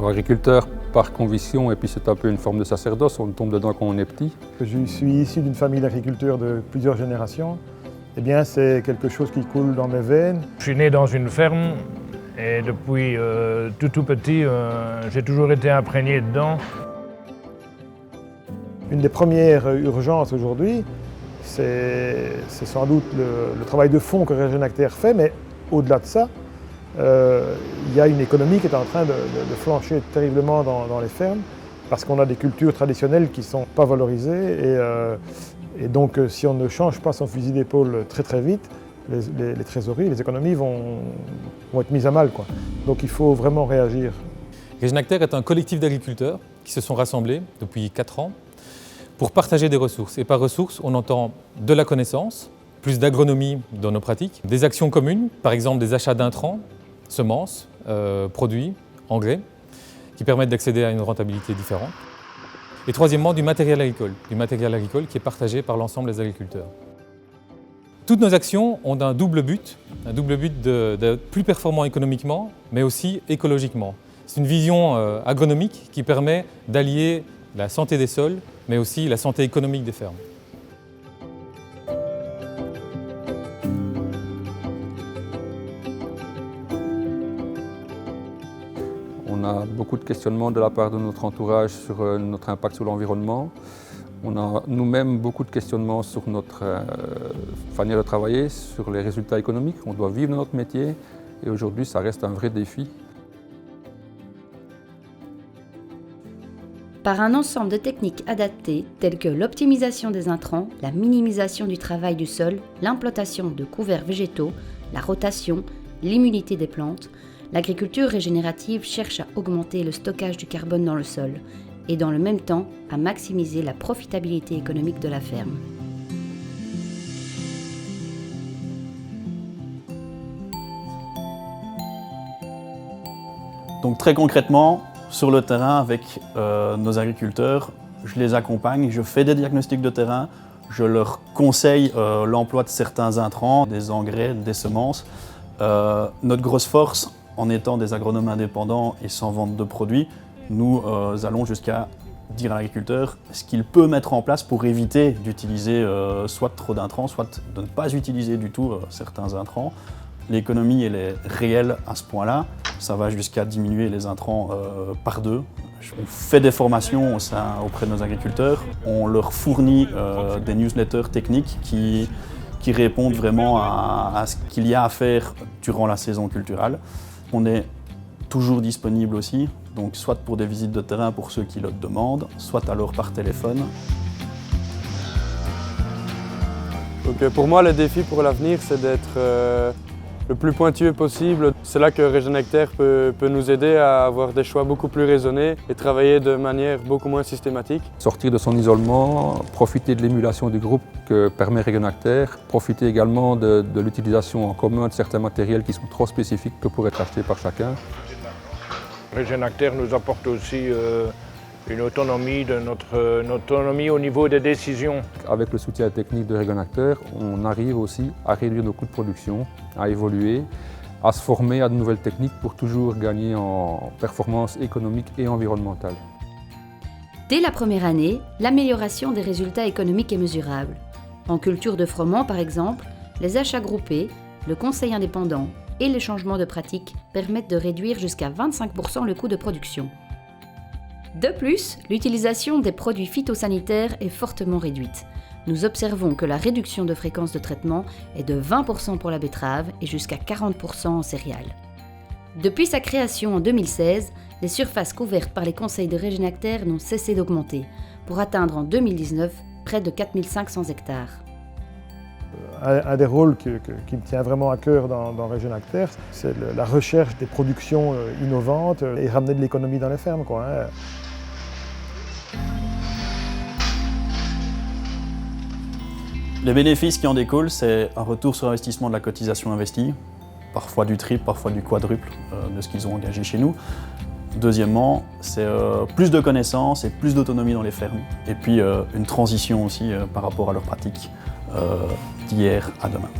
Agriculteur par conviction et puis c'est un peu une forme de sacerdoce, on tombe dedans quand on est petit. Je suis issu d'une famille d'agriculteurs de plusieurs générations. Eh bien, c'est quelque chose qui coule dans mes veines. Je suis né dans une ferme et depuis tout petit, j'ai toujours été imprégné dedans. Une des premières urgences aujourd'hui, c'est sans doute le travail de fond que Régénactère fait, mais au-delà de ça, il y a une économie qui est en train de flancher terriblement dans les fermes parce qu'on a des cultures traditionnelles qui ne sont pas valorisées et donc si on ne change pas son fusil d'épaule très très vite, les trésoreries, les économies vont être mises à mal, quoi. Donc il faut vraiment réagir. Régénactère est un collectif d'agriculteurs qui se sont rassemblés depuis 4 ans pour partager des ressources. Et par ressources, on entend de la connaissance, plus d'agronomie dans nos pratiques, des actions communes, par exemple des achats d'intrants, semences, produits, engrais, qui permettent d'accéder à une rentabilité différente. Et troisièmement, du matériel agricole qui est partagé par l'ensemble des agriculteurs. Toutes nos actions ont un double but d'être plus performants économiquement, mais aussi écologiquement. C'est une vision agronomique qui permet d'allier la santé des sols, mais aussi la santé économique des fermes. On a beaucoup de questionnements de la part de notre entourage sur notre impact sur l'environnement. On a nous-mêmes beaucoup de questionnements sur notre manière de travailler, sur les résultats économiques. On doit vivre notre métier et aujourd'hui ça reste un vrai défi. Par un ensemble de techniques adaptées telles que l'optimisation des intrants, la minimisation du travail du sol, l'implantation de couverts végétaux, la rotation, l'immunité des plantes, l'agriculture régénérative cherche à augmenter le stockage du carbone dans le sol et dans le même temps à maximiser la profitabilité économique de la ferme. Donc très concrètement, sur le terrain avec nos agriculteurs, je les accompagne, je fais des diagnostics de terrain, je leur conseille l'emploi de certains intrants, des engrais, des semences. Notre grosse force, en étant des agronomes indépendants et sans vente de produits, nous allons jusqu'à dire à l'agriculteur ce qu'il peut mettre en place pour éviter d'utiliser soit trop d'intrants, soit de ne pas utiliser du tout certains intrants. L'économie elle est réelle à ce point-là, ça va jusqu'à diminuer les intrants par 2. On fait des formations auprès de nos agriculteurs, on leur fournit des newsletters techniques qui répondent vraiment à ce qu'il y a à faire durant la saison culturale. On est toujours disponible aussi, donc soit pour des visites de terrain pour ceux qui le demandent, soit alors par téléphone. Donc pour moi, le défi pour l'avenir, c'est d'être le plus pointueux possible. C'est là que Régénactère peut nous aider à avoir des choix beaucoup plus raisonnés et travailler de manière beaucoup moins systématique. Sortir de son isolement, profiter de l'émulation du groupe que permet Régénactère, profiter également de l'utilisation en commun de certains matériels qui sont trop spécifiques que pour être achetés par chacun. Régénactère nous apporte aussi une autonomie, notre autonomie au niveau des décisions. Avec le soutien technique de Régénactère, on arrive aussi à réduire nos coûts de production, à évoluer, à se former à de nouvelles techniques pour toujours gagner en performance économique et environnementale. Dès la première année, l'amélioration des résultats économiques est mesurable. En culture de froment, par exemple, les achats groupés, le conseil indépendant et les changements de pratiques permettent de réduire jusqu'à 25% le coût de production. De plus, l'utilisation des produits phytosanitaires est fortement réduite. Nous observons que la réduction de fréquence de traitement est de 20% pour la betterave et jusqu'à 40% en céréales. Depuis sa création en 2016, les surfaces couvertes par les conseils de Régénactère n'ont cessé d'augmenter, pour atteindre en 2019 près de 4500 hectares. Un des rôles qui me tient vraiment à cœur dans Régénactère, c'est la recherche des productions innovantes et ramener de l'économie dans les fermes, quoi, hein. Les bénéfices qui en découlent, c'est un retour sur investissement de la cotisation investie, parfois du triple, parfois du quadruple de ce qu'ils ont engagé chez nous. Deuxièmement, c'est plus de connaissances et plus d'autonomie dans les fermes. Et puis une transition aussi par rapport à leurs pratiques d'hier à demain.